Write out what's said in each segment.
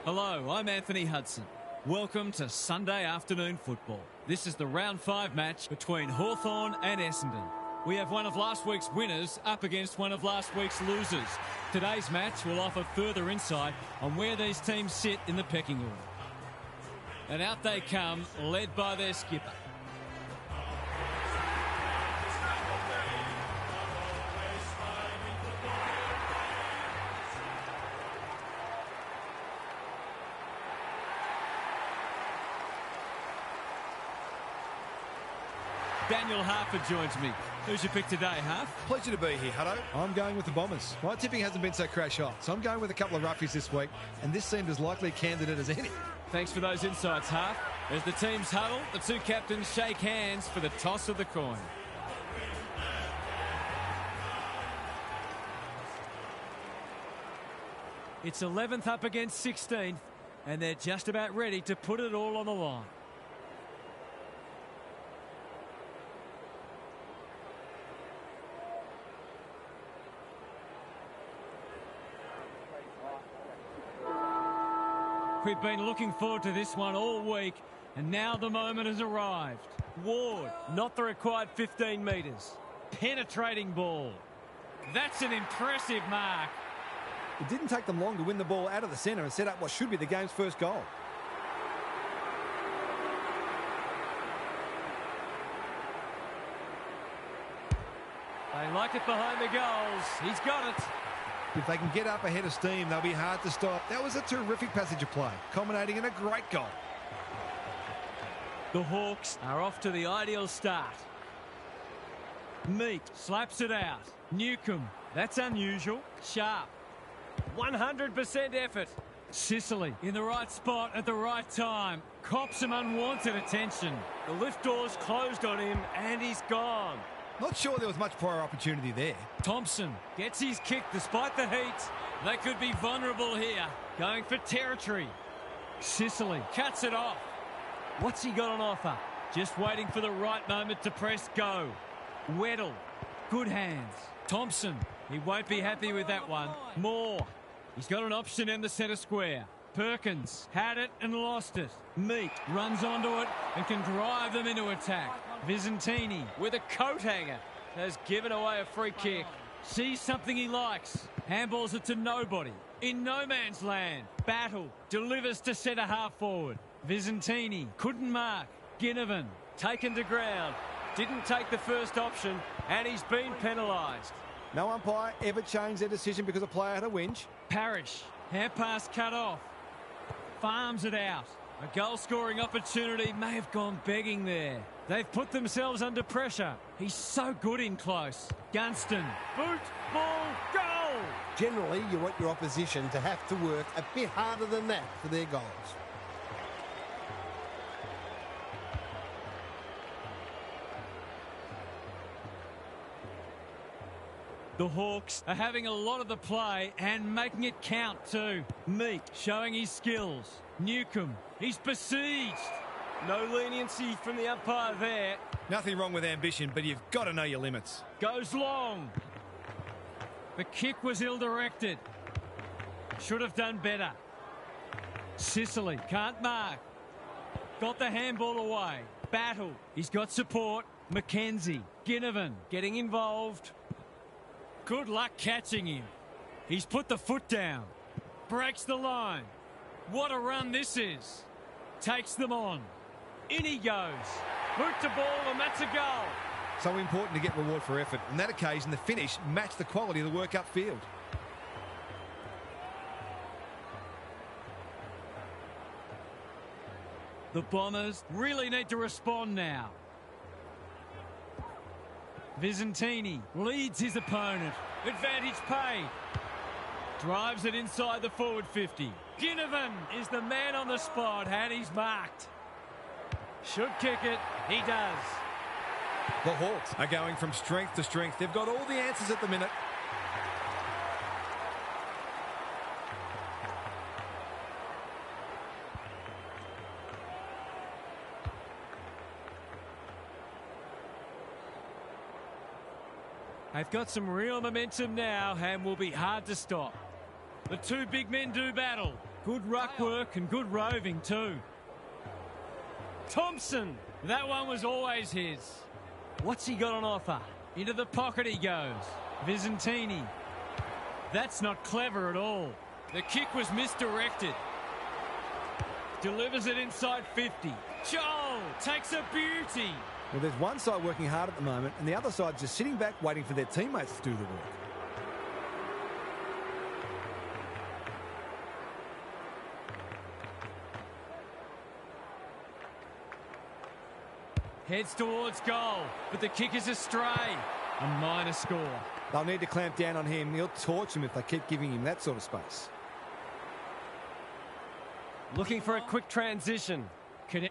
Hello, I'm Anthony Hudson. Welcome to Sunday afternoon football. This is the round 5 match between Hawthorn and Essendon. We have one of last week's winners up against one of last week's losers. Today's match will offer further insight on where these teams sit in the pecking order. And out they come, led by their skipper. Daniel Harford joins me. Who's your pick today, Harf? Pleasure to be here, Hutto. I'm going with the Bombers. My tipping hasn't been so crash hot, so I'm going with a couple of roughies this week, and this seemed as likely a candidate as any. Thanks for those insights, Harf. As the teams huddle, the two captains shake hands for the toss of the coin. It's 11th up against 16th, and they're just about ready to put it all on the line. We've been looking forward to this one all week, and now the moment has arrived. Ward, not the required 15 metres. Penetrating ball. That's an impressive mark. It didn't take them long to win the ball out of the centre and set up what should be the game's first goal. They like it behind the goals. He's got it. If they can get up ahead of steam, they'll be hard to stop. That was a terrific passage of play, culminating in a great goal. The Hawks are off to the ideal start. Meat slaps it out. Newcomb, that's unusual. Sharp, 100% effort. Sicily in the right spot at the right time. Cops some unwanted attention. The lift door's closed on him and he's gone. Not sure there was much prior opportunity there. Thompson gets his kick despite the heat. They could be vulnerable here. Going for territory. Sicily cuts it off. What's he got on offer? Just waiting for the right moment to press go. Weddle. Good hands. Thompson. He won't be happy with that one. Moore. He's got an option in the centre square. Perkins had it and lost it. Meat runs onto it and can drive them into attack. Visentini with a coat hanger has given away a free kick. Sees something he likes. Handballs it to nobody. In no man's land. Battle delivers to centre half forward. Visentini couldn't mark. Ginnivan taken to ground. Didn't take the first option and he's been penalised. No umpire ever changed their decision because a player had a whinge. Parrish, hand pass cut off. Farms it out. A goal-scoring opportunity may have gone begging there. They've put themselves under pressure. He's so good in close. Gunston, boot, ball, goal! Generally, you want your opposition to have to work a bit harder than that for their goals. The Hawks are having a lot of the play and making it count too. Meat showing his skills. Newcomb, he's besieged. No leniency from the umpire there. Nothing wrong with ambition, but you've got to know your limits. Goes long. The kick was ill-directed. Should have done better. Sicily can't mark. Got the handball away. Battle. He's got support. Mackenzie. Ginnivan getting involved. Good luck catching him. He's put the foot down. Breaks the line. What a run this is. Takes them on. In he goes. Boot to ball and that's a goal. So important to get reward for effort. On that occasion, the finish matched the quality of the work upfield. The Bombers really need to respond now. Visentini leads his opponent. Advantage paid. Drives it inside the forward 50. Ginnivan is the man on the spot and he's marked. Should kick it. He does. The Hawks are going from strength to strength. They've got all the answers at the minute. They've got some real momentum now and will be hard to stop. The two big men do battle. Good ruck work and good roving too. Thompson. That one was always his. What's he got on offer? Into the pocket he goes. Visentini. That's not clever at all. The kick was misdirected. Delivers it inside 50. Joel takes a beauty. Well, there's one side working hard at the moment, and the other side just sitting back waiting for their teammates to do the work. Heads towards goal, but the kick is astray. A minor score. They'll need to clamp down on him. He'll torch them if they keep giving him that sort of space. Looking for a quick transition. Can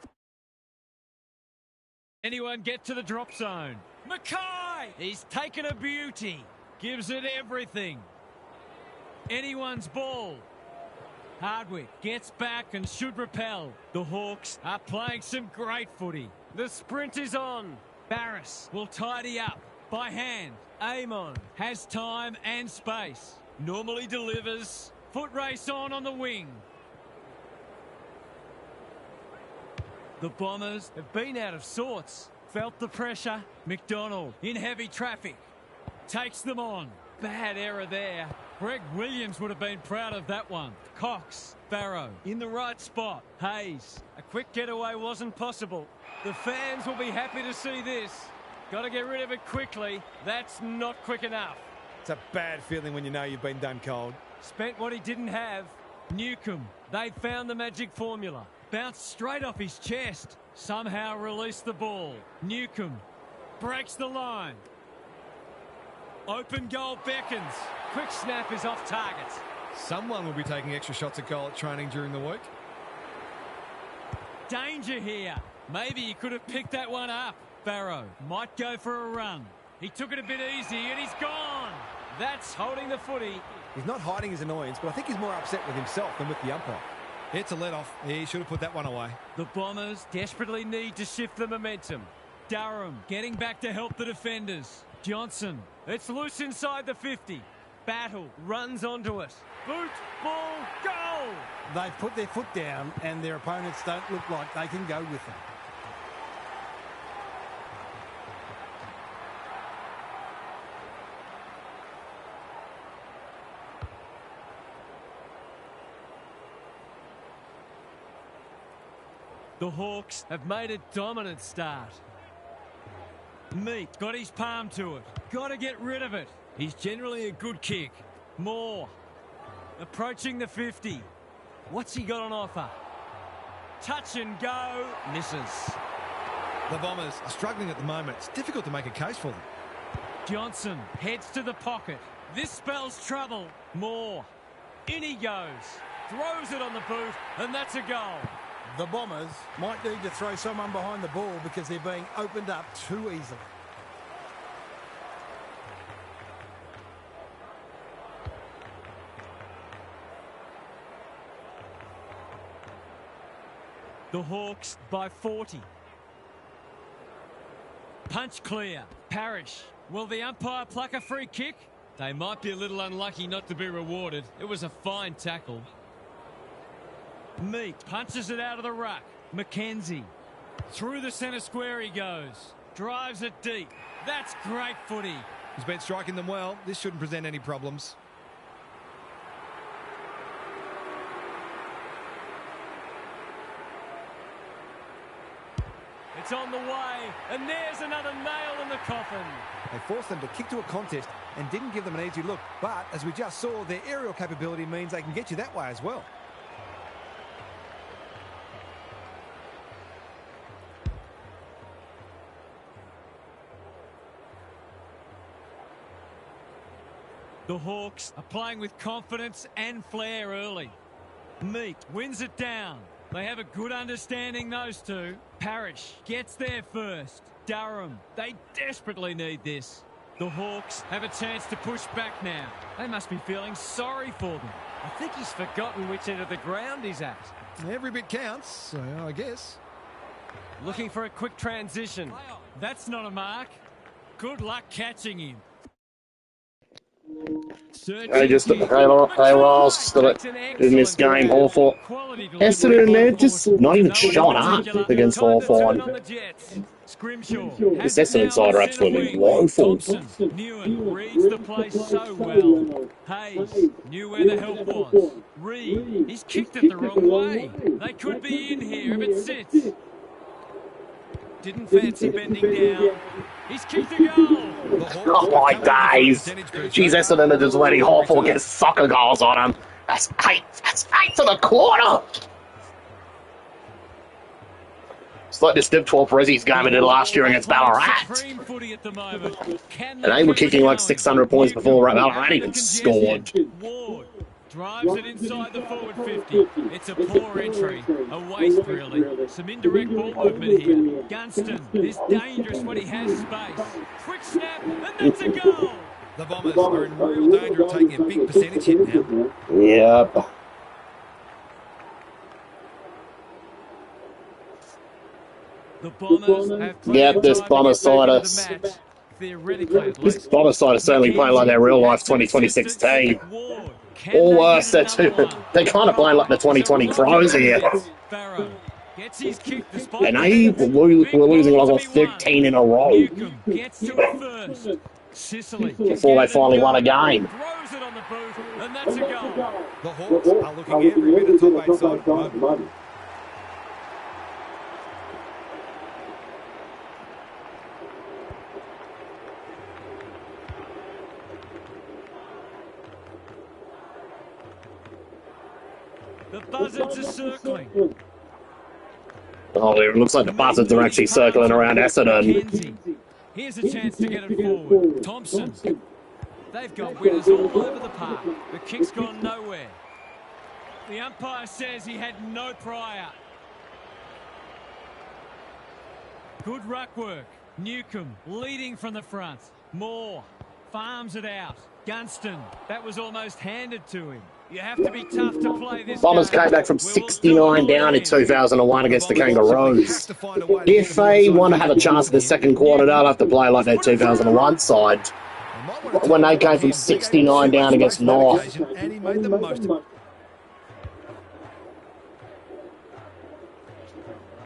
anyone get to the drop zone? Mackay! He's taken a beauty. Gives it everything. Anyone's ball. Hardwick gets back and should repel. The Hawks are playing some great footy. The sprint is on. Barris will tidy up by hand. Amon has time and space. Normally delivers. Foot race on the wing. The Bombers have been out of sorts. Felt the pressure. McDonald in heavy traffic. Takes them on. Bad error there. Greg Williams would have been proud of that one. Cox, Barrow in the right spot. Hayes. A quick getaway wasn't possible. The fans will be happy to see this. Got to get rid of it quickly. That's not quick enough. It's a bad feeling when you know you've been done cold. Spent what he didn't have. Newcomb. They found the magic formula. Bounced straight off his chest. Somehow released the ball. Newcomb breaks the line. Open goal beckons. Quick snap is off target. Someone will be taking extra shots at goal at training during the week. Danger here. Maybe he could have picked that one up. Barrow might go for a run. He took it a bit easy and he's gone. That's holding the footy. He's not hiding his annoyance, but I think he's more upset with himself than with the umpire. It's a let-off. He should have put that one away. The Bombers desperately need to shift the momentum. Durham getting back to help the defenders. Johnson. It's loose inside the 50. Battle runs onto it. Boot, ball, goal! They've put their foot down and their opponents don't look like they can go with them. The Hawks have made a dominant start. Meat got his palm to it. Got to get rid of it. He's generally a good kick. Moore. Approaching the 50. What's he got on offer? Touch and go. Misses. The Bombers are struggling at the moment. It's difficult to make a case for them. Johnson heads to the pocket. This spells trouble. Moore. In he goes. Throws it on the boot, and that's a goal. The Bombers might need to throw someone behind the ball because they're being opened up too easily. The Hawks by 40. Punch clear. Parrish. Will the umpire pluck a free kick? They might be a little unlucky not to be rewarded. It was a fine tackle. Meat punches it out of the ruck. McKenzie. Through the centre square he goes. Drives it deep. That's great footy. He's been striking them well. This shouldn't present any problems. It's on the way, and there's another nail in the coffin. They forced them to kick to a contest and didn't give them an easy look. But, as we just saw, their aerial capability means they can get you that way as well. The Hawks are playing with confidence and flair early. Meat wins it down. They have a good understanding, those two. Parrish gets there first. Durham, they desperately need this. The Hawks have a chance to push back now. They must be feeling sorry for them. I think he's forgotten which end of the ground he's at. Every bit counts, so I guess. Looking for a quick transition. That's not a mark. Good luck catching him. They lost in this game. Hawthorn. Essendon, they're just not even shot up against Hawthorn. This Essendon side are absolutely woeful. Newen reads the play so well. Hayes knew where the help was. Reed, he's kicked it the wrong way. They could be in here if it sits. Didn't fancy bending down. He's kicked a goal. Oh my days. Jeez, Essendon are just letting Hawthorn get soccer goals on them. That's eight. That's 8 to the quarter. It's like this Div 12 Rezzies game we did last year against Ballarat. And they were kicking like 600 points before Ballarat even scored. Drives it inside the forward 50. It's a poor entry. A waste, really. Some indirect ball movement here. Gunston is dangerous when he has space. Quick snap, and that's a goal. The Bombers are in real danger of taking a big percentage hit now. Yep. The Bombers have yep, this Bomber side is... This Bomber side is certainly playing like their real-life 2026 team. Or worse, they're kind of playing like the 2020 Crows here. And they were losing like 13 in a row before they finally won a game. The Hawks are looking every bit of top 8 side at the moment. The Buzzards are circling. Oh, it looks like the Buzzards are actually circling around Essendon. Here's a chance to get it forward. Thompson. They've got winners all over the park. The kick's gone nowhere. The umpire says he had no prior. Good ruck work. Newcomb leading from the front. Moore farms it out. Gunston. That was almost handed to him. You have to be tough to play this Bombers came back from 69 down in 2001 against the Kangaroos. If they want to have a chance in the second quarter, they'll have to play like their 2001 side. When they came from 69 down against North.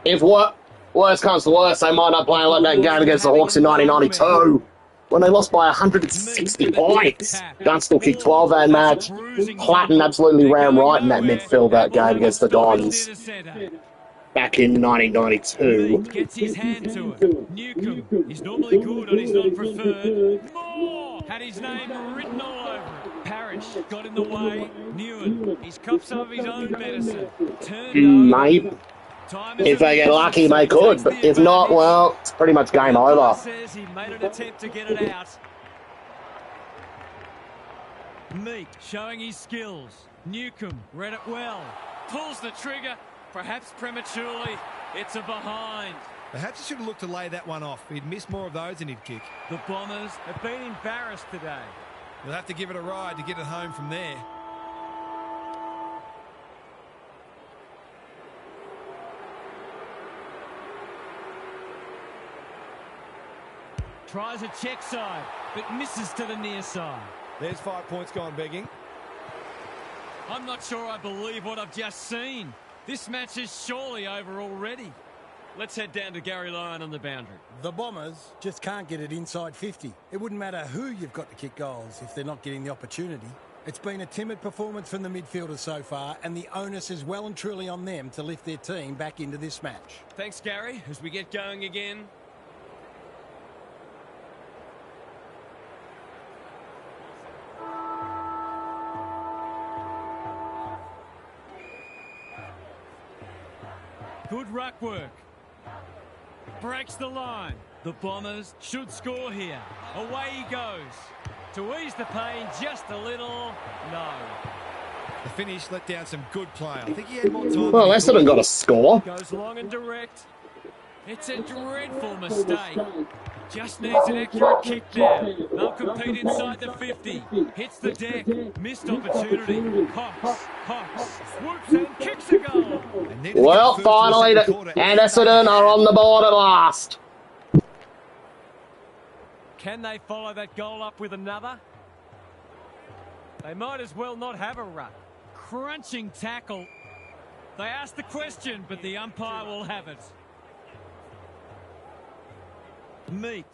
If worse comes to worse, they might not play like that game against the Hawks in 1992. When they lost by 160 points. Dunstall kicked 12 that match. Platten absolutely ran right in that midfield that game against the Dons back in 1992. Gets his hand to it. Newcomb, he's normally good and he's not preferred. Moore had his name written all over it. Parrish got in the way. Newen, he's copped some of his own medicine. Mate. If they get lucky, they could. But if not, well, it's pretty much game over. Says he made an attempt to get it out. Meek showing his skills. Newcomb read it well. Pulls the trigger, perhaps prematurely. It's a behind. Perhaps he should have looked to lay that one off. He'd miss more of those than he'd kick. The Bombers have been embarrassed today. They'll have to give it a ride to get it home from there. Tries a check side, but misses to the near side. There's 5 points gone begging. I'm not sure I believe what I've just seen. This match is surely over already. Let's head down to Gary Lyon on the boundary. The Bombers just can't get it inside 50. It wouldn't matter who you've got to kick goals if they're not getting the opportunity. It's been a timid performance from the midfielders so far, and the onus is well and truly on them to lift their team back into this match. Thanks, Gary. As we get going again. Good ruck work. Breaks the line. The Bombers should score here. Away he goes. To ease the pain just a little. No. The finish let down some good play. I think he had more time. Well, Essendon got a score. Goes long and direct. It's a dreadful mistake. Just needs an accurate kick now. They'll compete inside the 50. Hits the deck. Missed opportunity. Cox swoops and kicks a goal. Well, finally, and Essendon are on the board at last. Can they follow that goal up with another? They might as well not have a ruck. Crunching tackle. They asked the question, but the umpire will have it. Meek.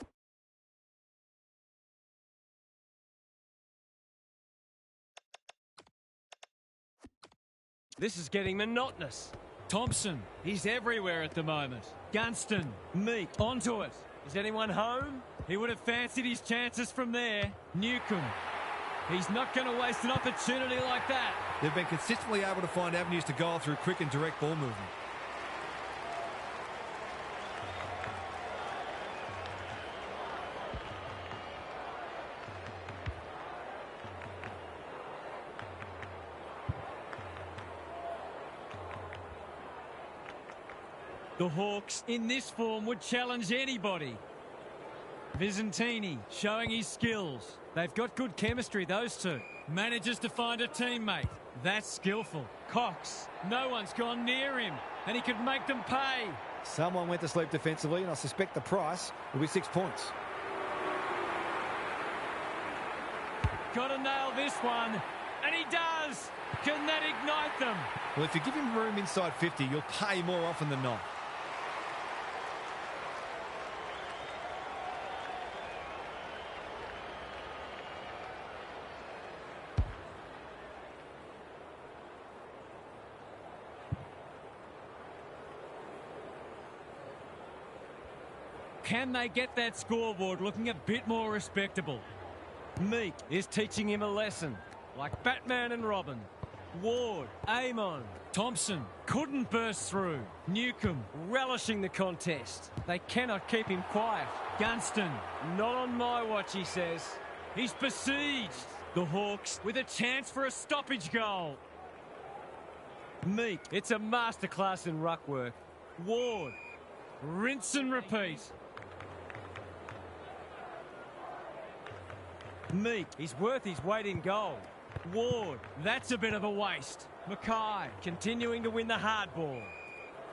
This is getting monotonous. Thompson, he's everywhere at the moment. Gunston, Meek, onto it. Is anyone home? He would have fancied his chances from there. Newcomb. He's not going to waste an opportunity like that. They've been consistently able to find avenues to goal through quick and direct ball movement. The Hawks, in this form, would challenge anybody. Visentini showing his skills. They've got good chemistry, those two. Manages to find a teammate. That's skillful. Cox, no one's gone near him, and he could make them pay. Someone went to sleep defensively, and I suspect the price will be 6 points. Got to nail this one, and he does. Can that ignite them? Well, if you give him room inside 50, you'll pay more often than not. Can they get that scoreboard looking a bit more respectable? Meek is teaching him a lesson, like Batman and Robin. Ward, Amon, Thompson couldn't burst through. Newcomb relishing the contest. They cannot keep him quiet. Gunston, not on my watch, he says. He's besieged. The Hawks with a chance for a stoppage goal. Meek, it's a masterclass in ruck work. Ward, rinse and repeat. Meek, he's worth his weight in gold. Ward, that's a bit of a waste. Mackay continuing to win the hard ball.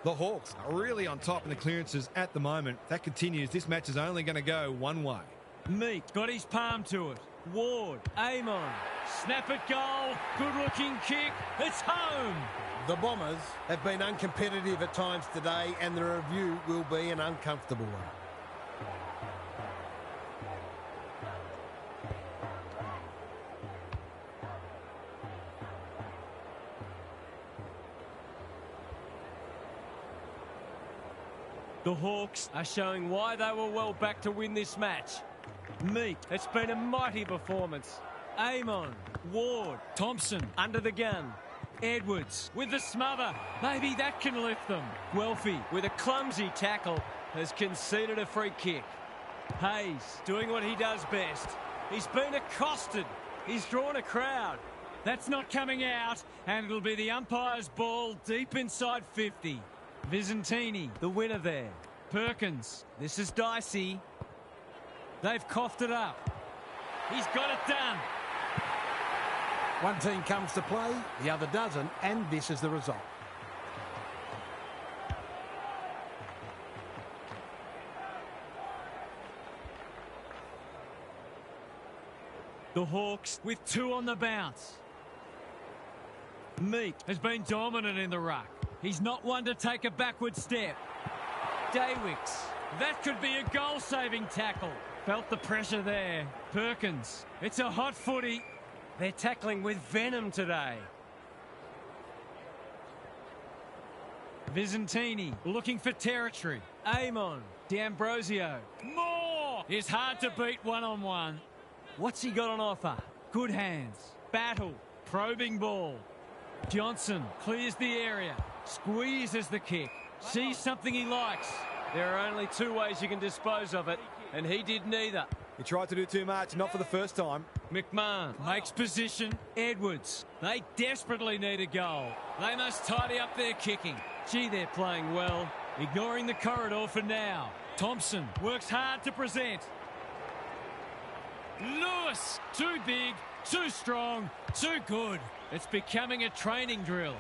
The Hawks are really on top in the clearances at the moment. If that continues, this match is only going to go one way. Meek got his palm to it. Ward, Amon, snap it goal, good looking kick, it's home. The Bombers have been uncompetitive at times today, and the review will be an uncomfortable one. The Hawks are showing why they were well back to win this match. Meek, it's been a mighty performance. Amon, Ward, Thompson under the gun. Edwards with the smother. Maybe that can lift them. Guelphy with a clumsy tackle has conceded a free kick. Hayes doing what he does best. He's been accosted. He's drawn a crowd. That's not coming out, and it'll be the umpire's ball deep inside 50. Visentini, the winner there. Perkins, this is dicey. They've coughed it up. He's got it done. One team comes to play, the other doesn't, and this is the result. The Hawks with 2 on the bounce. Meek has been dominant in the ruck. He's not one to take a backward step. Daywicks, that could be a goal-saving tackle. Felt the pressure there. Perkins, it's a hot footy. They're tackling with venom today. Visentini looking for territory. Amon, D'Ambrosio. More is hard to beat one-on-one. What's he got on offer? Good hands. Battle. Probing ball. Johnson clears the area. Squeezes the kick. Sees something he likes. There are only 2 ways you can dispose of it, and he did neither. He tried to do too much, not for the first time. McMahon makes position. Edwards, they desperately need a goal. They must tidy up their kicking. Gee, they're playing well. Ignoring the corridor for now. Thompson works hard to present. Lewis, too big, too strong, too good. It's becoming a training drill.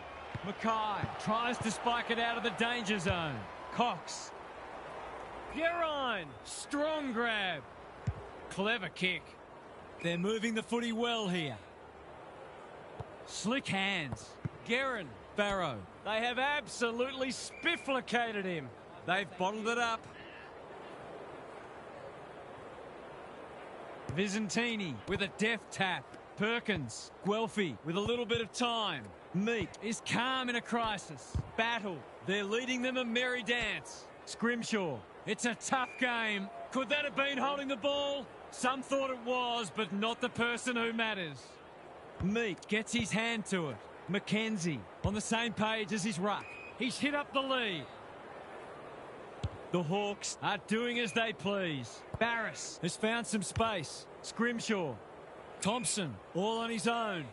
Mackay tries to spike it out of the danger zone. Cox. Gerine, strong grab. Clever kick. They're moving the footy well here. Slick hands. Guerin, Barrow. They have absolutely spifflicated him. They've bottled it up. Vizentini with a deft tap. Perkins, Guelphy with a little bit of time. Meek is calm in a crisis. Battle, they're leading them a merry dance. Scrimshaw, it's a tough game. Could that have been holding the ball? Some thought it was, but not the person who matters. Meek gets his hand to it. Mackenzie on the same page as his ruck. He's hit up the lead. The Hawks are doing as they please. Barris has found some space. Scrimshaw. Thompson all on his own.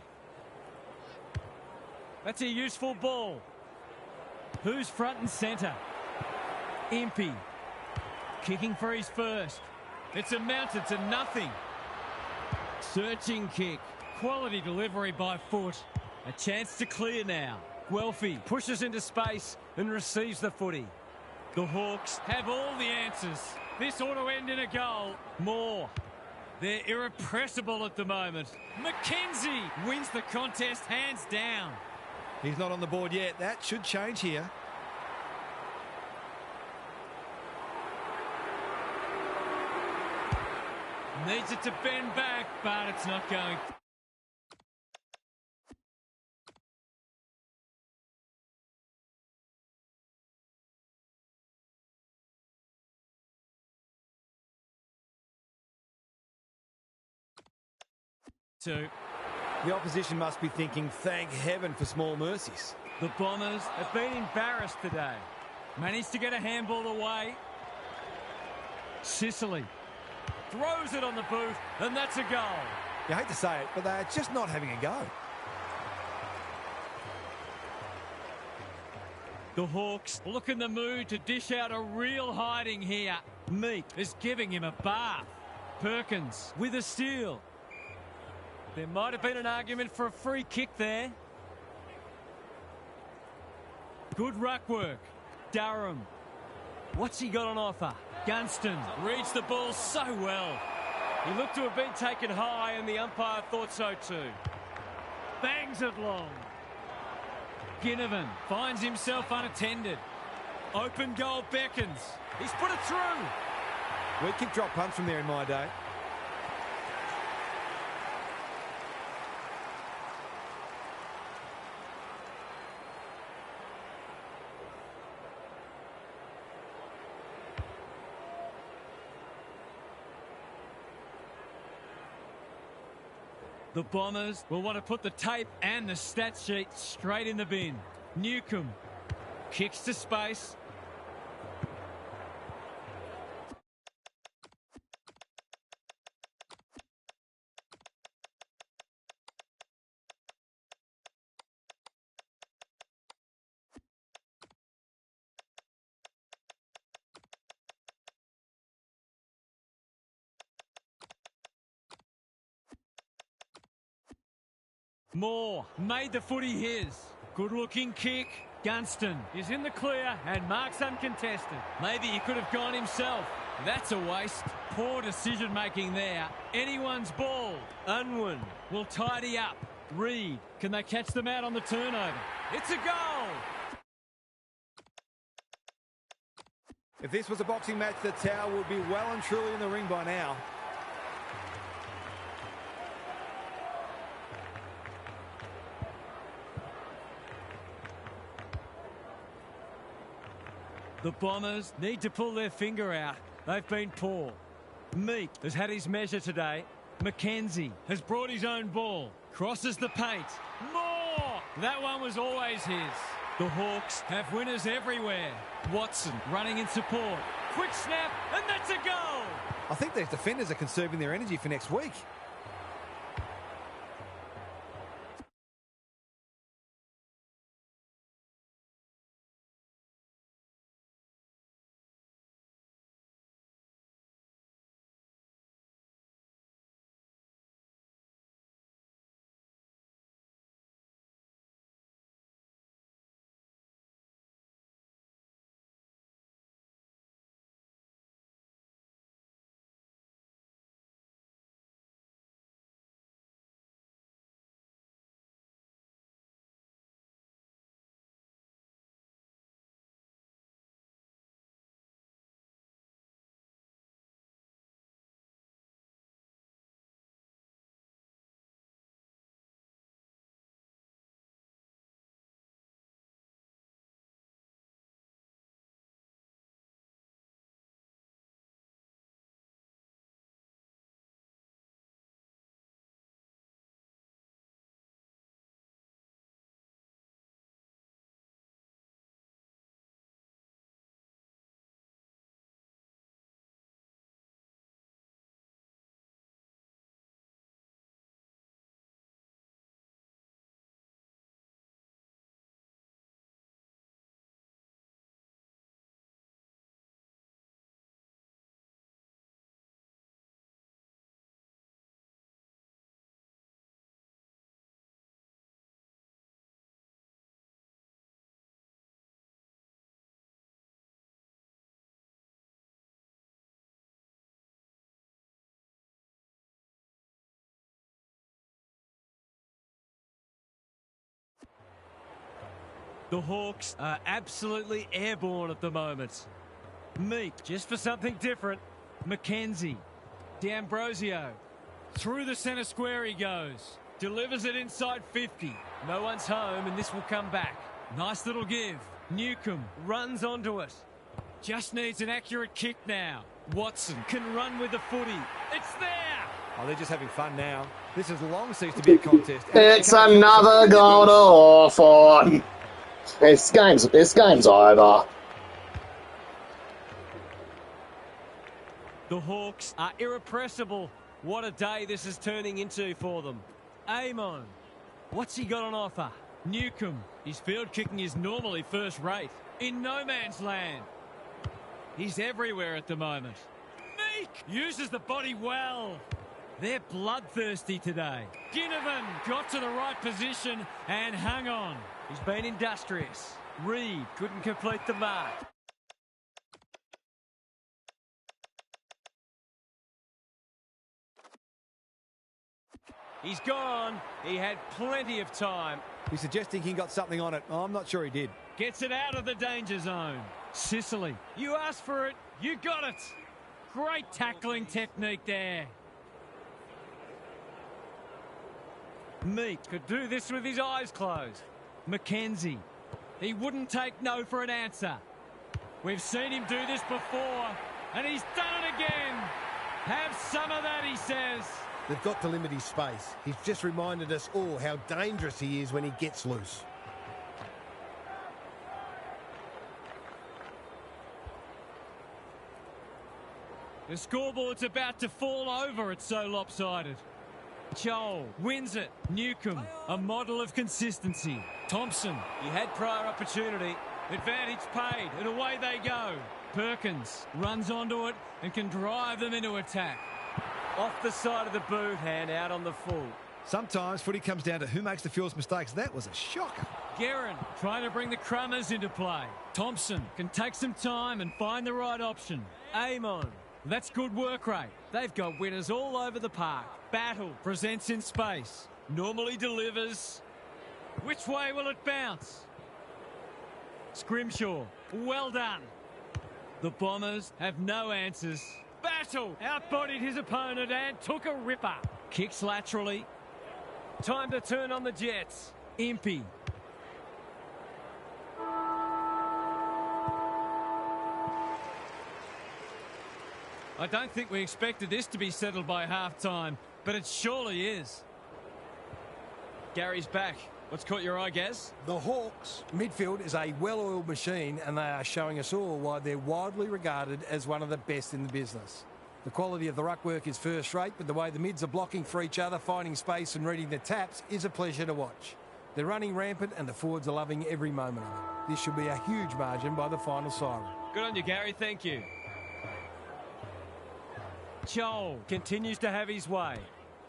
That's a useful ball. Who's front and centre? Impey. Kicking for his first. It's amounted to nothing. Searching kick. Quality delivery by foot. A chance to clear now. Guelphy pushes into space and receives the footy. The Hawks have all the answers. This ought to end in a goal. Moore. They're irrepressible at the moment. Mackenzie wins the contest hands down. He's not on the board yet. That should change here. Needs it to bend back, but it's not going. The opposition must be thinking, thank heaven for small mercies. The Bombers have been embarrassed today. Managed to get a handball away. Sicily throws it on the boot, and that's a goal. You hate to say it, but they're just not having a go. The Hawks look in the mood to dish out a real hiding here. Meek is giving him a bath. Perkins with a steal. There might have been an argument for a free kick there. Good ruck work. Durham. What's he got on offer? Gunston reads the ball so well. He looked to have been taken high and the umpire thought so too. Bangs it long. Ginnivan finds himself unattended. Open goal beckons. He's put it through. We kick drop punch from there in my day. The Bombers will want to put the tape and the stat sheet straight in the bin. Newcomb kicks to space. Moore made the footy his. Good-looking kick. Gunston is in the clear and marks uncontested. Maybe he could have gone himself. That's a waste. Poor decision-making there. Anyone's ball. Unwin will tidy up. Reed, can they catch them out on the turnover? It's a goal! If this was a boxing match, the Tower would be well and truly in the ring by now. The Bombers need to pull their finger out. They've been poor. Meek has had his measure today. Mackenzie has brought his own ball. Crosses the paint. More! That one was always his. The Hawks have winners everywhere. Watson running in support. Quick snap, and that's a goal! I think their defenders are conserving their energy for next week. The Hawks are absolutely airborne at the moment. Meek, just for something different. Mackenzie. D'Ambrosio. Through the centre square he goes. Delivers it inside 50. No one's home and this will come back. Nice little give. Newcomb runs onto it. Just needs an accurate kick now. Watson can run with the footy. It's there! Oh, they're just having fun now. This has long ceased to be a contest. It's another goal to Hawthorn. This game's over. The Hawks are irrepressible. What a day this is turning into for them. Amon. What's he got on offer? Newcomb. His field kicking is normally first rate. In no man's land. He's everywhere at the moment. Meek uses the body well. They're bloodthirsty today. Ginnivan got to the right position and hung on. He's been industrious. Reed couldn't complete the mark. He's gone. He had plenty of time. He's suggesting he got something on it. Oh, I'm not sure he did. Gets it out of the danger zone. Sicily, you asked for it. You got it. Great tackling technique there. Meek could do this with his eyes closed. Mackenzie. He wouldn't take no for an answer. We've seen him do this before, and he's done it again. Have some of that, he says. They've got to limit his space. He's just reminded us all how dangerous he is when he gets loose. The scoreboard's about to fall over. It's so lopsided. Joel wins it. Newcomb, a model of consistency. Thompson, he had prior opportunity. Advantage paid, and away they go. Perkins runs onto it and can drive them into attack. Off the side of the boot, hand out on the full. Sometimes footy comes down to who makes the fewest mistakes. That was a shocker. Guerin trying to bring the Crummers into play. Thompson can take some time and find the right option. Amon, that's good work rate. They've got winners all over the park. Battle presents in space. Normally delivers. Which way will it bounce? Scrimshaw, well done. The Bombers have no answers. Battle outbodied his opponent and took a ripper. Kicks laterally. Time to turn on the Jets. Impey. I don't think we expected this to be settled by half-time, but it surely is. Gary's back. What's caught your eye, Gaz? The Hawks' midfield is a well-oiled machine, and they are showing us all why they're widely regarded as one of the best in the business. The quality of the ruck work is first rate, but the way the mids are blocking for each other, finding space and reading the taps is a pleasure to watch. They're running rampant and the forwards are loving every moment of it. This should be a huge margin by the final siren. Good on you, Gary. Thank you. Joel continues to have his way.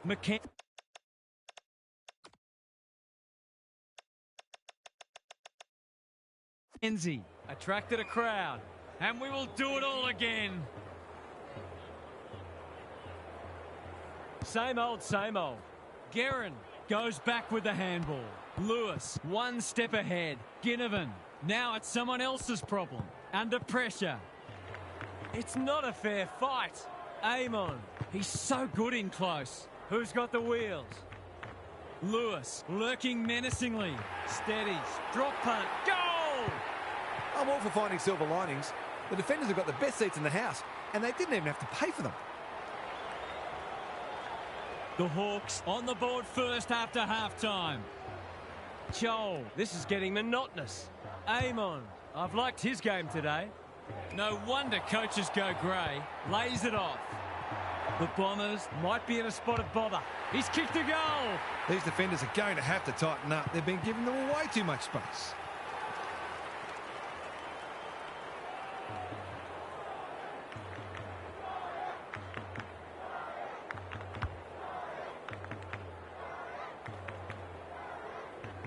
Mackenzie attracted a crowd, and we will do it all again. Same old, same old. Guerin goes back with the handball. Lewis, one step ahead. Ginnivan, now it's someone else's problem. Under pressure. It's not a fair fight. Amon, he's so good in close. Who's got the wheels? Lewis, lurking menacingly. Steadies, drop punt, goal! I'm all for finding silver linings. The defenders have got the best seats in the house, and they didn't even have to pay for them. The Hawks on the board first after half-time. Joel, this is getting monotonous. Amon, I've liked his game today. No wonder coaches go grey. Lays it off. The Bombers might be in a spot of bother. He's kicked a goal. These defenders are going to have to tighten up. They've been giving them way too much space.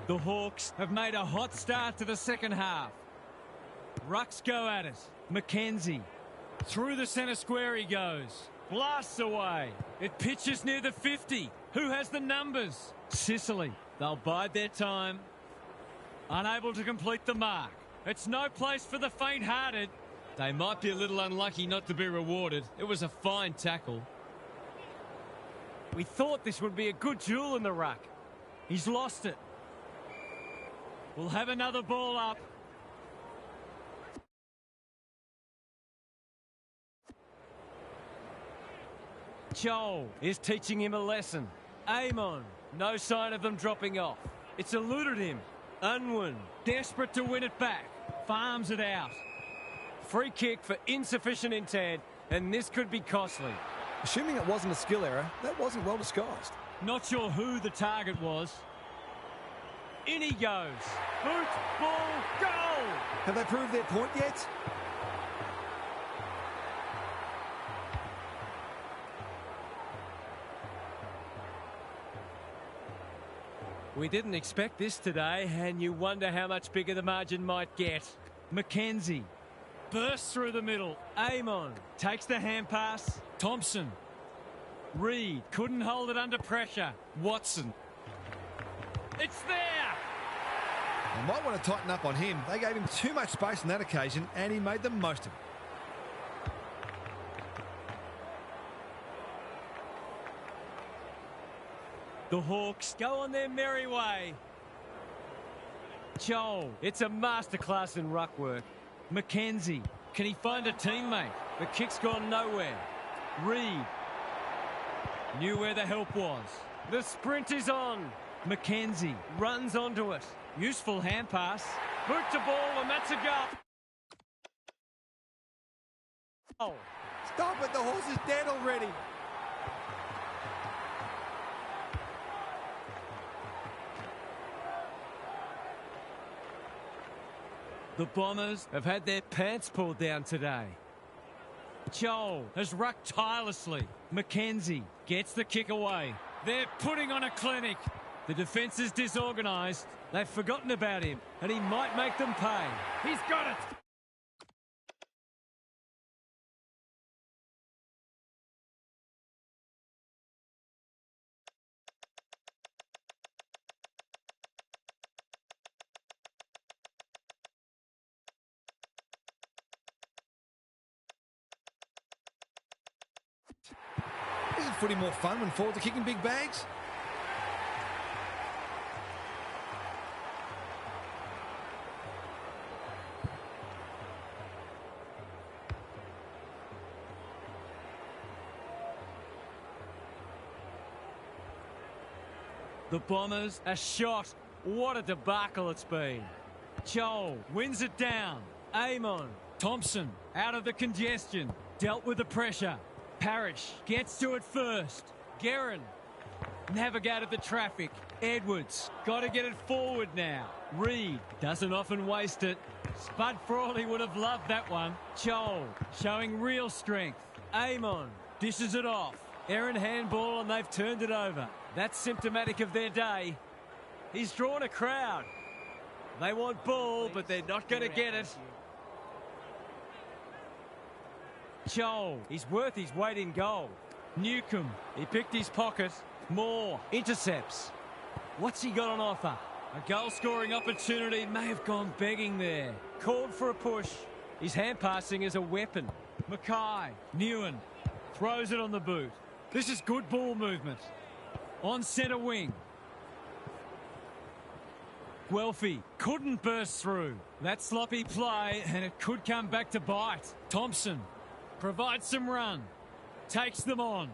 The Hawks have made a hot start to the second half. Rucks go at it. Mackenzie. Through the centre square he goes. Blasts away. It pitches near the 50. Who has the numbers? Sicily. They'll bide their time. Unable to complete the mark. It's no place for the faint-hearted. They might be a little unlucky not to be rewarded. It was a fine tackle. We thought this would be a good duel in the ruck. He's lost it. We'll have another ball up. Joel is teaching him a lesson. Amon, no sign of them dropping off. It's eluded him. Unwin, desperate to win it back. Farms it out. Free kick for insufficient intent, and this could be costly. Assuming it wasn't a skill error, that wasn't well disguised. Not sure who the target was. In he goes. Boot, ball, goal! Have they proved their point yet? We didn't expect this today, and you wonder how much bigger the margin might get. Mackenzie bursts through the middle. Amon takes the hand pass. Thompson. Reed couldn't hold it under pressure. Watson. It's there! They might want to tighten up on him. They gave him too much space on that occasion, and he made the most of it. The Hawks go on their merry way. Joel, it's a masterclass in ruck work. Mackenzie, can he find a teammate? The kick's gone nowhere. Reed knew where the help was. The sprint is on. Mackenzie runs onto it. Useful hand pass. Boot to ball, and that's a goal. Oh. Stop it, the horse is dead already. The Bombers have had their pants pulled down today. Joel has rucked tirelessly. Mackenzie gets the kick away. They're putting on a clinic. The defence is disorganised. They've forgotten about him, and he might make them pay. He's got it! Isn't footy more fun when forwards are kicking big bags? The Bombers are shot. What a debacle it's been. Joel wins it down. Amon. Thompson out of the congestion. Dealt with the pressure. Parrish gets to it first. Guerin navigated the traffic. Edwards got to get it forward now. Reed doesn't often waste it. Spud Frawley would have loved that one. Joel showing real strength. Amon dishes it off. Errant handball, and they've turned it over. That's symptomatic of their day. He's drawn a crowd. They want ball, but they're not going to get it. Joel, he's worth his weight in gold. Newcomb, he picked his pocket. Moore intercepts. What's he got on offer? A goal-scoring opportunity may have gone begging there. Called for a push. His hand passing is a weapon. Mackay, Newen, throws it on the boot. This is good ball movement. On centre wing. Guelphy couldn't burst through. That sloppy play, and it could come back to bite. Thompson provides some run. Takes them on.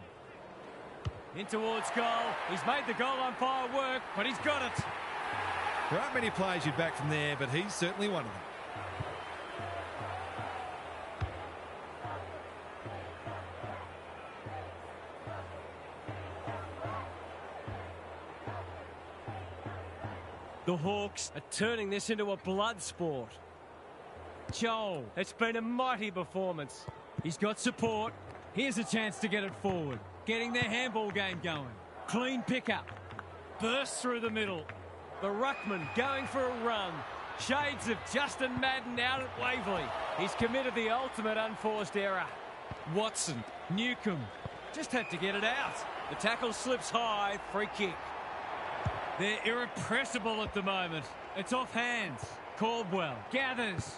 In towards goal. He's made the goal umpire work, but he's got it. There aren't many players you'd back from there, but he's certainly one of them. The Hawks are turning this into a blood sport. Joel, it's been a mighty performance. He's got support. Here's a chance to get it forward. Getting their handball game going. Clean pickup. Burst through the middle. The ruckman going for a run. Shades of Justin Madden out at Waverley. He's committed the ultimate unforced error. Watson, Newcomb, just had to get it out. The tackle slips high, free kick. They're irrepressible at the moment. It's off hands. Caldwell gathers.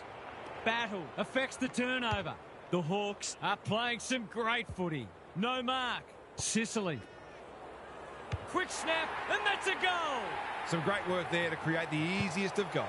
Battle affects the turnover. The Hawks are playing some great footy. No mark. Sicily. Quick snap, and that's a goal. Some great work there to create the easiest of goals.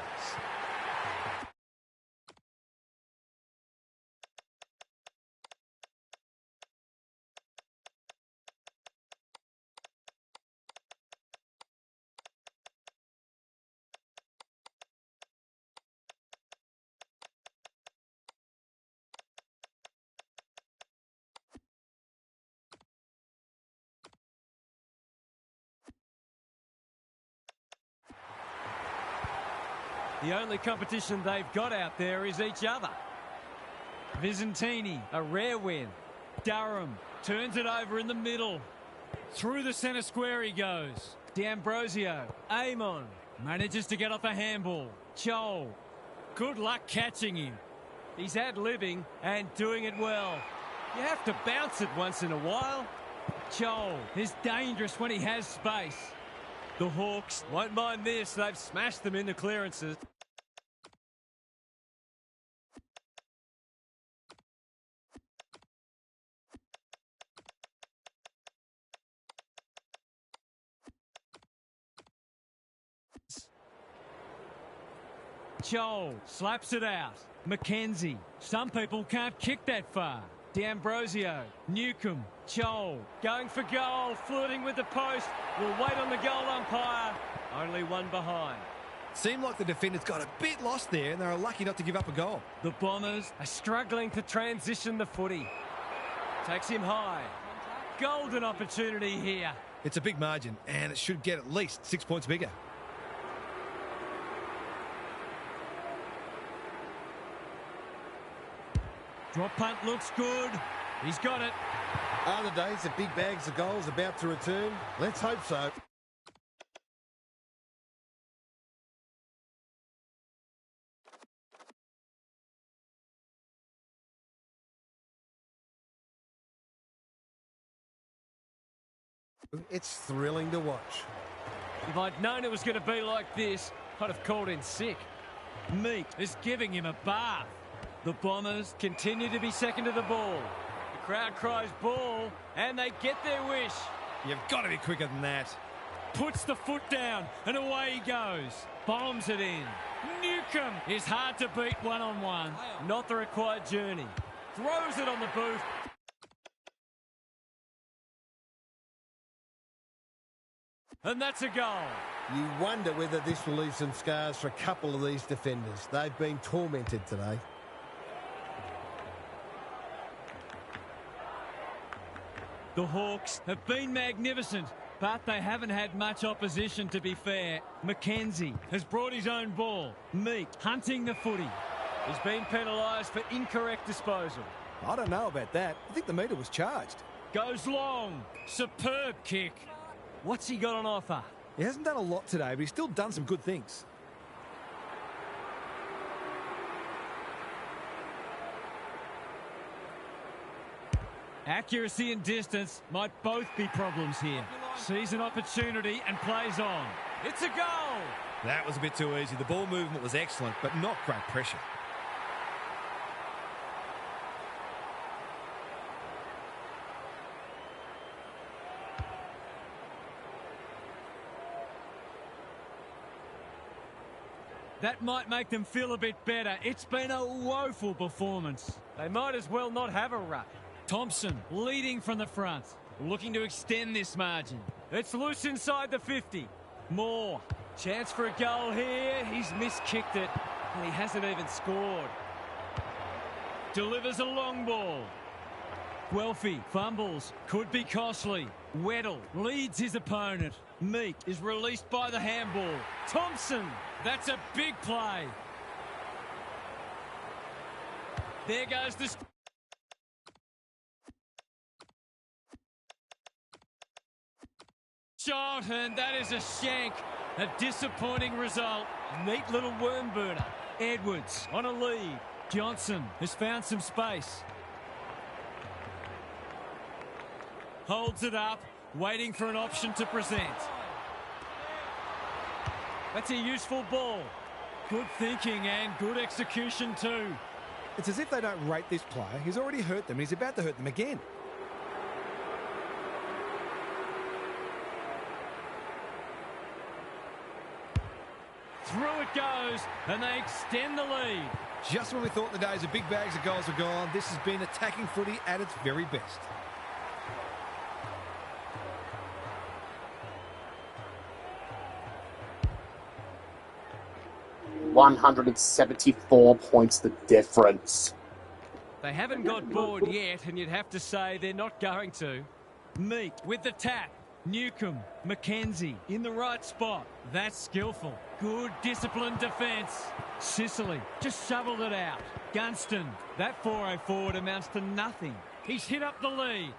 The only competition they've got out there is each other. Visentini, a rare win. Durham turns it over in the middle. Through the centre square he goes. D'Ambrosio, Amon, manages to get off a handball. Chol, good luck catching him. He's ad-libbing and doing it well. You have to bounce it once in a while. Chol is dangerous when he has space. The Hawks won't mind this. They've smashed them into clearances. Joel slaps it out. McKenzie. Some people can't kick that far. D'Ambrosio, Newcomb, Joel going for goal, flirting with the post. Will wait on the goal umpire. Only one behind. Seemed like the defenders got a bit lost there and they were lucky not to give up a goal. The Bombers are struggling to transition the footy. Takes him high. Golden opportunity here. It's a big margin and it should get at least 6 points bigger. Drop punt looks good. He's got it. Are the days of big bags of goals about to return? Let's hope so. It's thrilling to watch. If I'd known it was going to be like this, I'd have called in sick. Meek is giving him a bath. The Bombers continue to be second to the ball. The crowd cries ball, and they get their wish. You've got to be quicker than that. Puts the foot down, and away he goes. Bombs it in. Newcomb is hard to beat one-on-one. Not the required journey. Throws it on the boot. And that's a goal. You wonder whether this will leave some scars for a couple of these defenders. They've been tormented today. The Hawks have been magnificent, but they haven't had much opposition, to be fair. McKenzie has brought his own ball. Meek hunting the footy. He's been penalised for incorrect disposal. I don't know about that. I think the meter was charged. Goes long. Superb kick. What's he got on offer? He hasn't done a lot today, but he's still done some good things. Accuracy and distance might both be problems here. Sees an opportunity and plays on. It's a goal! That was a bit too easy. The ball movement was excellent, but not great pressure. That might make them feel a bit better. It's been a woeful performance. They might as well not have a ruck. Thompson leading from the front, looking to extend this margin. It's loose inside the 50. Moore, chance for a goal here. He's miskicked it, and he hasn't even scored. Delivers a long ball. Guelphy fumbles, could be costly. Weddle leads his opponent. Meek is released by the handball. Thompson, that's a big play. There goes the... shot, and that is a shank. A disappointing result. Neat little worm burner. Edwards on a lead. Johnson has found some space. Holds it up, waiting for an option to present. That's a useful ball. Good thinking and good execution too. It's as if they don't rate this player. He's already hurt them and he's about to hurt them again. Through it goes, and they extend the lead. Just when we thought the days of big bags of goals were gone, this has been attacking footy at its very best. £174 points the difference. They haven't got bored yet, and you'd have to say they're not going to. Meek with the tap. Newcomb, Mackenzie in the right spot. That's skillful. Good disciplined defence. Sicily just shoveled it out. Gunston, that 4-0 forward amounts to nothing. He's hit up the lead.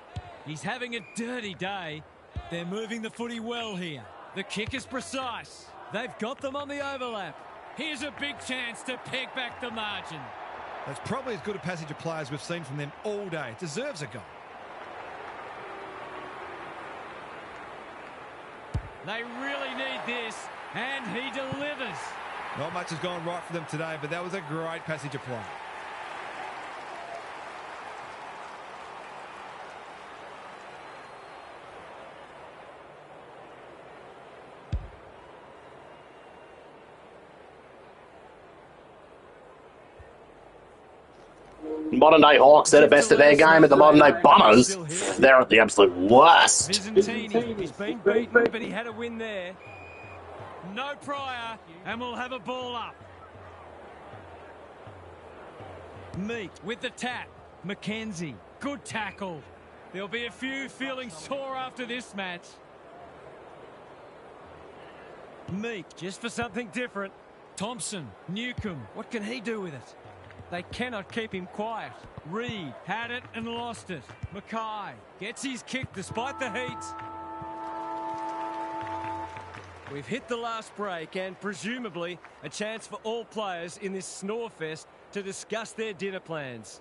He's having a dirty day. They're moving the footy well here. The kick is precise. They've got them on the overlap. Here's a big chance to peg back the margin. That's probably as good a passage of play as we've seen from them all day. It deserves a goal. They really need this, and he delivers. Not much has gone right for them today, but that was a great passage of play. Modern day Hawks, they're the best of their game, and the modern day Bombers, they're at the absolute worst. Byzantini, he's been beaten, but he had a win there. No prior, and we'll have a ball up. Meek with the tap. Mackenzie, good tackle. There'll be a few feeling sore after this match. Meek, just for something different. Thompson, Newcomb, what can he do with it? They cannot keep him quiet. Reed had it and lost it. Mackay gets his kick despite the heat. We've hit the last break and presumably a chance for all players in this snore fest to discuss their dinner plans.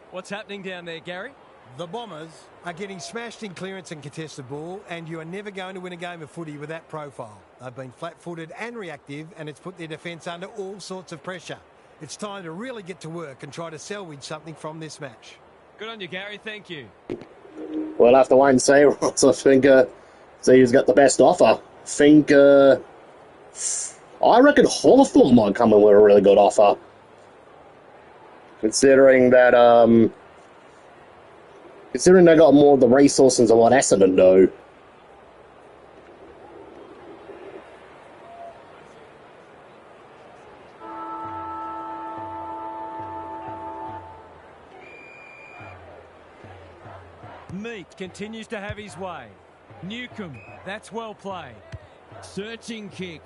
What's happening down there, Gary? The Bombers are getting smashed in clearance and contested ball, and you are never going to win a game of footy with that profile. They've been flat-footed and reactive, and it's put their defence under all sorts of pressure. It's time to really get to work and try to salvage something from this match. Good on you, Gary. Thank you. We'll have to wait and see. I think, see who's got the best offer. I reckon Hawthorn might come in with a really good offer. Considering that, considering they got more of the resources than what Essendon do. Meek continues to have his way. Newcomb, that's well played. Searching kick.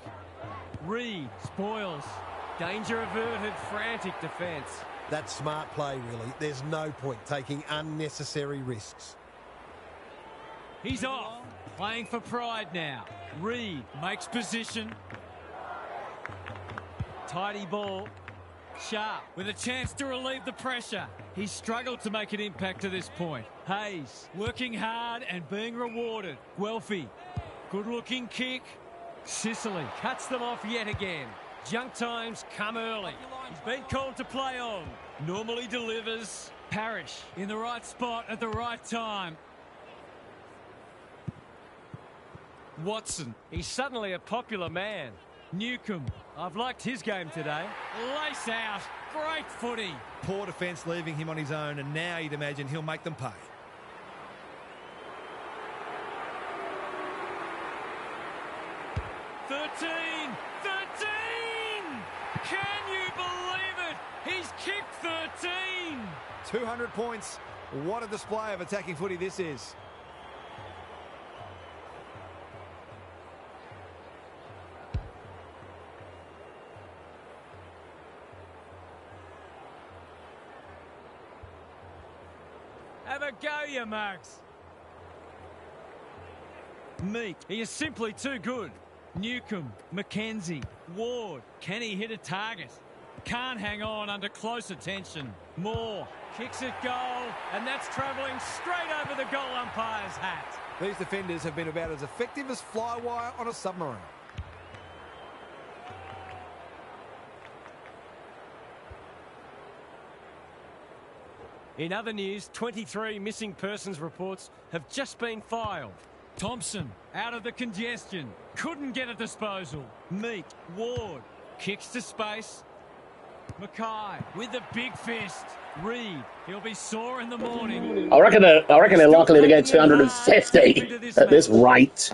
Reed spoils. Danger averted, frantic defence. That's smart play, really. There's no point taking unnecessary risks. He's off. Playing for pride now. Reed makes position. Tidy ball. Sharp with a chance to relieve the pressure. He's struggled to make an impact to this point. Hayes working hard and being rewarded. Guelphy, good looking kick. Sicily cuts them off yet again. Junk times come early. He's been called to play on. Normally delivers. Parrish in the right spot at the right time. Watson, he's suddenly a popular man. Newcomb, I've liked his game today. Lace out, great footy. Poor defence leaving him on his own, and now you'd imagine he'll make them pay. Thirteen! Can you believe it? He's kicked 13! 200 points. What a display of attacking footy this is. Have a go, you mugs. Meek, he is simply too good. Newcomb, Mackenzie, Ward, can he hit a target? Can't hang on under close attention. Moore kicks it goal, and that's travelling straight over the goal umpire's hat. These defenders have been about as effective as fly wire on a submarine. In other news, 23 missing persons reports have just been filed. Thompson out of the congestion. Couldn't get a disposal. Meek, Ward, kicks to space. Mackay with the big fist. Reed, he'll be sore in the morning. I reckon they're likely to get 250 at this rate.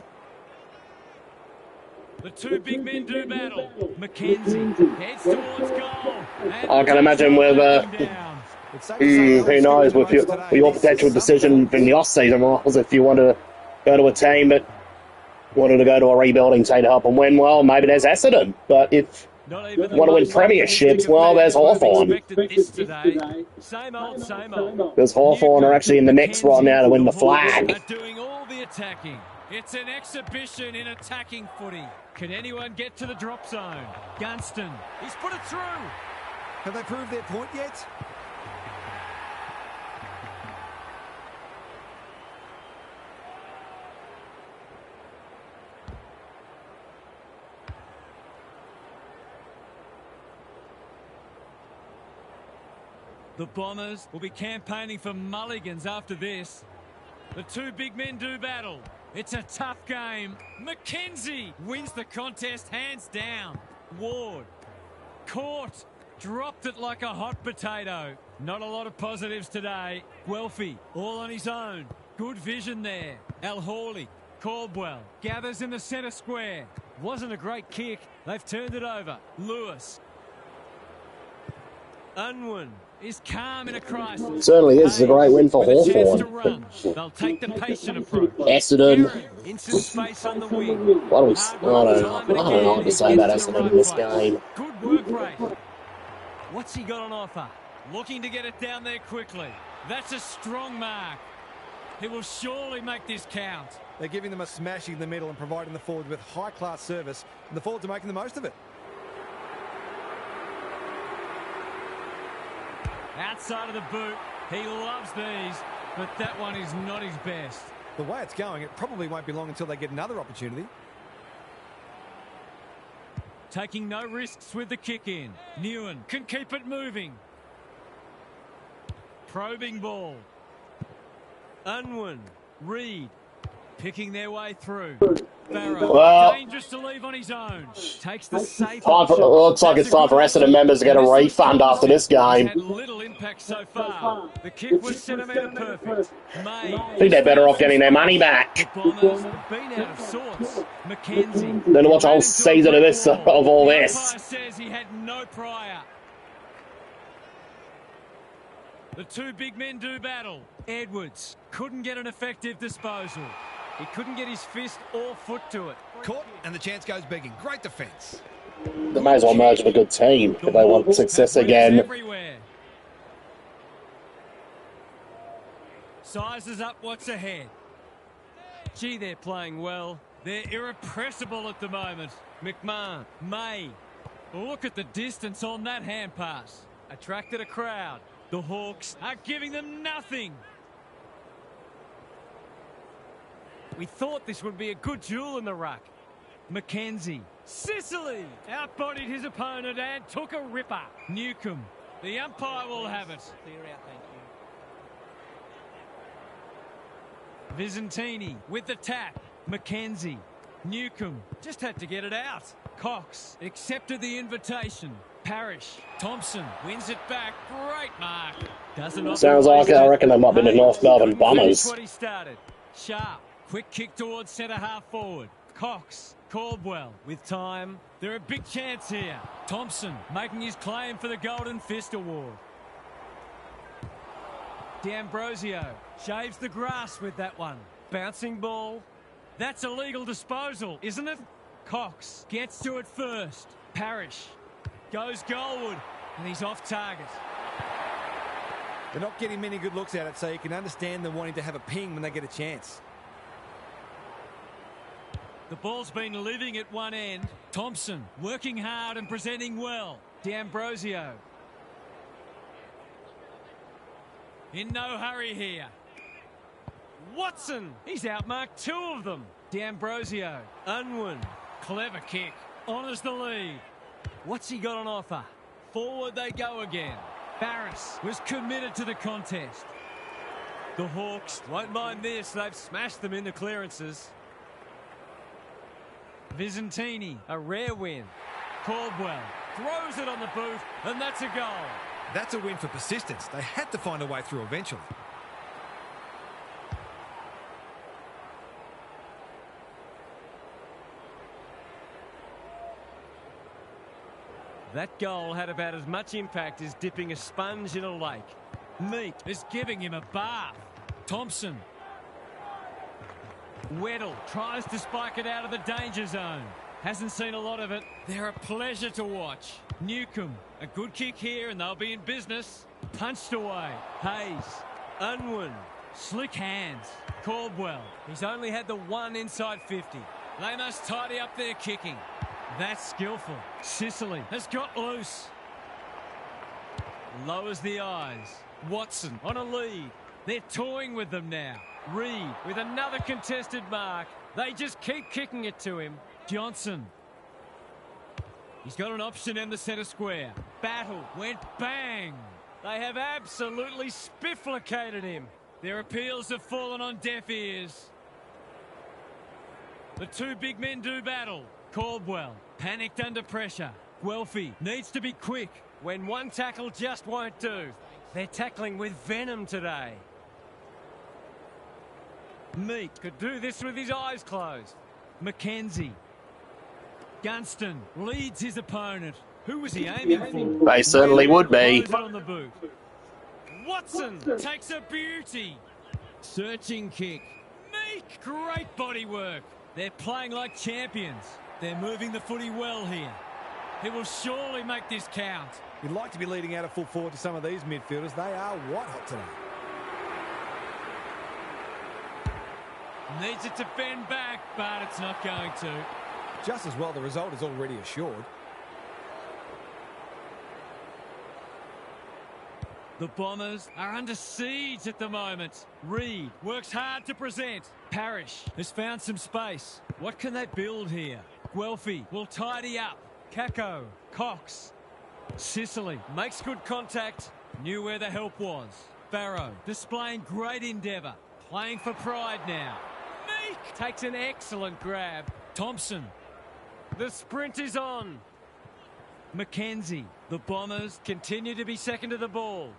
The two big men do battle. Mackenzie heads towards goal. I can imagine with who knows with your potential decision in the off season was if you want to go to a team that wanted to go to a rebuilding team to help them win. Well, maybe there's Essendon, but if you want to win premierships, well, there's Hawthorn. Same old. Because Hawthorn are actually in the mix right now to win the flag. Doing all the attacking. It's an exhibition in attacking footy. Can anyone get to the drop zone? Gunston, he's put it through. Have they proved their point yet? The Bombers will be campaigning for mulligans after this. The two big men do battle. It's a tough game. Mackenzie wins the contest hands down. Ward caught, dropped it like a hot potato. Not a lot of positives today. Guelphy all on his own. Good vision there. Al Hawley, Caldwell gathers in the centre square. Wasn't a great kick. They've turned it over. Lewis. Unwin is calm in a crisis. Certainly is a great win for Hawthorn. They'll take the patient approach. Essendon. Into space on the wing. I don't know what to say about Essendon in this game. Good work rate. What's he got on offer? Looking to get it down there quickly. That's a strong mark. He will surely make this count. They're giving them a smashing in the middle and providing the forward with high-class service, and the forwards are making the most of it. Outside of the boot, he loves these, but that one is not his best. The way it's going, it probably won't be long until they get another opportunity. Taking no risks with the kick in. Newen can keep it moving. Probing ball. Unwin, Reed, picking their way through. Barrow, well, dangerous to leave on his own. Takes the safe looks like it's time for Essendon members to get a refund after this game. Had little impact so far. The kick was centimetre perfect. I think they're better off getting their money back. The Bombers have been out of sorts. Mackenzie. Then to watch a whole season of all this. The umpire says he had no prior. The two big men do battle. Edwards couldn't get an effective disposal. He couldn't get his fist or foot to it. Caught, and the chance goes begging. Great defence. They may as well merge with a good team if they want success again. Everywhere. Sizes up what's ahead. Gee, they're playing well. They're irrepressible at the moment. McMahon, May. Look at the distance on that hand pass. Attracted a crowd. The Hawks are giving them nothing. We thought this would be a good duel in the ruck. Mackenzie. Sicily outbodied his opponent and took a ripper. Newcomb. The umpire will have it. Clear out, thank you. Visentini with the tap. Mackenzie. Newcomb just had to get it out. Cox accepted the invitation. Parrish. Thompson wins it back. Great mark. Sounds like I reckon they might be the North Melbourne Bombers. What he started. Sharp. Quick kick towards centre half forward. Cox. Caldwell with time. They're a big chance here. Thompson making his claim for the Golden Fist Award. D'Ambrosio shaves the grass with that one. Bouncing ball. That's a legal disposal, isn't it? Cox gets to it first. Parrish goes goalward, and he's off target. They're not getting many good looks at it, so you can understand them wanting to have a ping when they get a chance. The ball's been living at one end. Thompson working hard and presenting well. D'Ambrosio. In no hurry here. Watson. He's outmarked two of them. D'Ambrosio. Unwin. Clever kick. Honours the lead. What's he got on offer? Forward they go again. Barris was committed to the contest. The Hawks won't mind this. They've smashed them in the clearances. Visentini, a rare win. Caldwell throws it on the boot, and that's a goal. That's a win for persistence. They had to find a way through eventually. That goal had about as much impact as dipping a sponge in a lake. Meek is giving him a bath. Thompson. Weddle tries to spike it out of the danger zone. Hasn't seen a lot of it. They're a pleasure to watch. Newcomb, a good kick here and they'll be in business. Punched away. Hayes. Unwin. Slick hands. Caldwell. He's only had the one inside 50. They must tidy up their kicking. That's skillful. Sicily has got loose. Lowers the eyes. Watson on a lead. They're toying with them now. Reed with another contested mark. They just keep kicking it to him. Johnson. He's got an option in the centre square. Battle went bang. They have absolutely spifflicated him. Their appeals have fallen on deaf ears. The two big men do battle. Caldwell panicked under pressure. Guelphy needs to be quick when one tackle just won't do. They're tackling with venom today. Meek could do this with his eyes closed. Mackenzie. Gunston leads his opponent. Who was he aiming for? They certainly would be. On the boot. Watson takes a beauty. Searching kick. Meek, great body work. They're playing like champions. They're moving the footy well here. He will surely make this count. You'd like to be leading out a full forward to some of these midfielders. They are white hot today. Needs it to bend back, but it's not going to. Just as well, the result is already assured. The Bombers are under siege at the moment. Reed works hard to present. Parrish has found some space. What can they build here? Guelphy will tidy up. Kako, Cox. Sicily makes good contact. Knew where the help was. Barrow displaying great endeavour. Playing for pride now. Meek takes an excellent grab. Thompson. The sprint is on. Mackenzie. The Bombers continue to be second to the ball.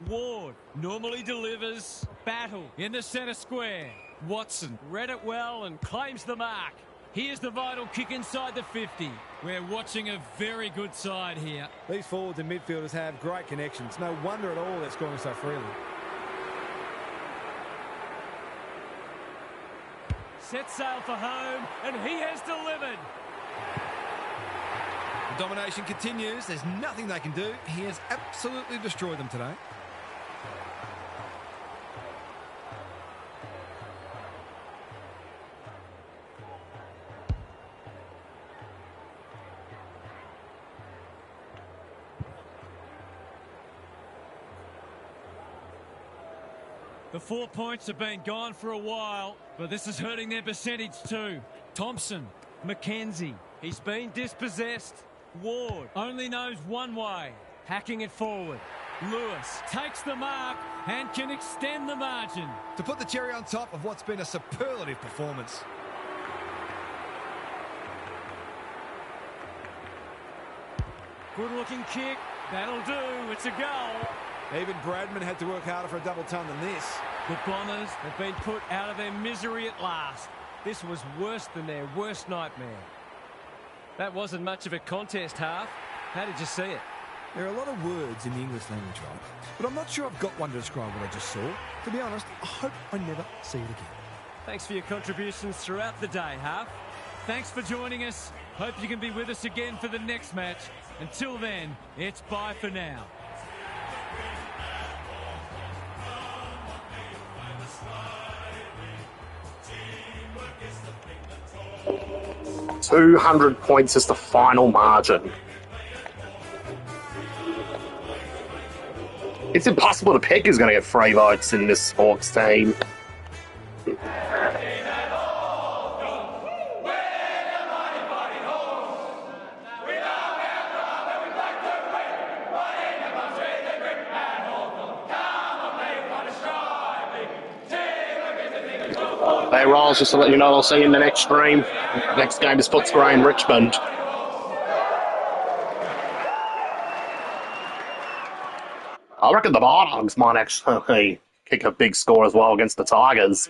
Ward normally delivers. Battle in the centre square. Watson read it well and claims the mark. Here's the vital kick inside the 50. We're watching a very good side here. These forwards and midfielders have great connections. No wonder at all they're scoring so freely. Set sail for home, and he has delivered. The domination continues. There's nothing they can do. He has absolutely destroyed them today. The 4 points have been gone for a while, but this is hurting their percentage too. Thompson, Mackenzie, he's been dispossessed. Ward only knows one way, hacking it forward. Lewis takes the mark and can extend the margin. To put the cherry on top of what's been a superlative performance. Good looking kick, that'll do, it's a goal. Even Bradman had to work harder for a double ton than this. The Bombers have been put out of their misery at last. This was worse than their worst nightmare. That wasn't much of a contest, Half. How did you see it? There are a lot of words in the English language, right? But I'm not sure I've got one to describe what I just saw. To be honest, I hope I never see it again. Thanks for your contributions throughout the day, Half. Thanks for joining us. Hope you can be with us again for the next match. Until then, it's bye for now. 200 points is the final margin. It's impossible to pick who's going to get 3 votes in this Hawks team. Hey, Rolls, just to let you know, I'll see you in the next stream. Next game is Footscray in Richmond. I reckon the Bulldogs might actually kick a big score as well against the Tigers.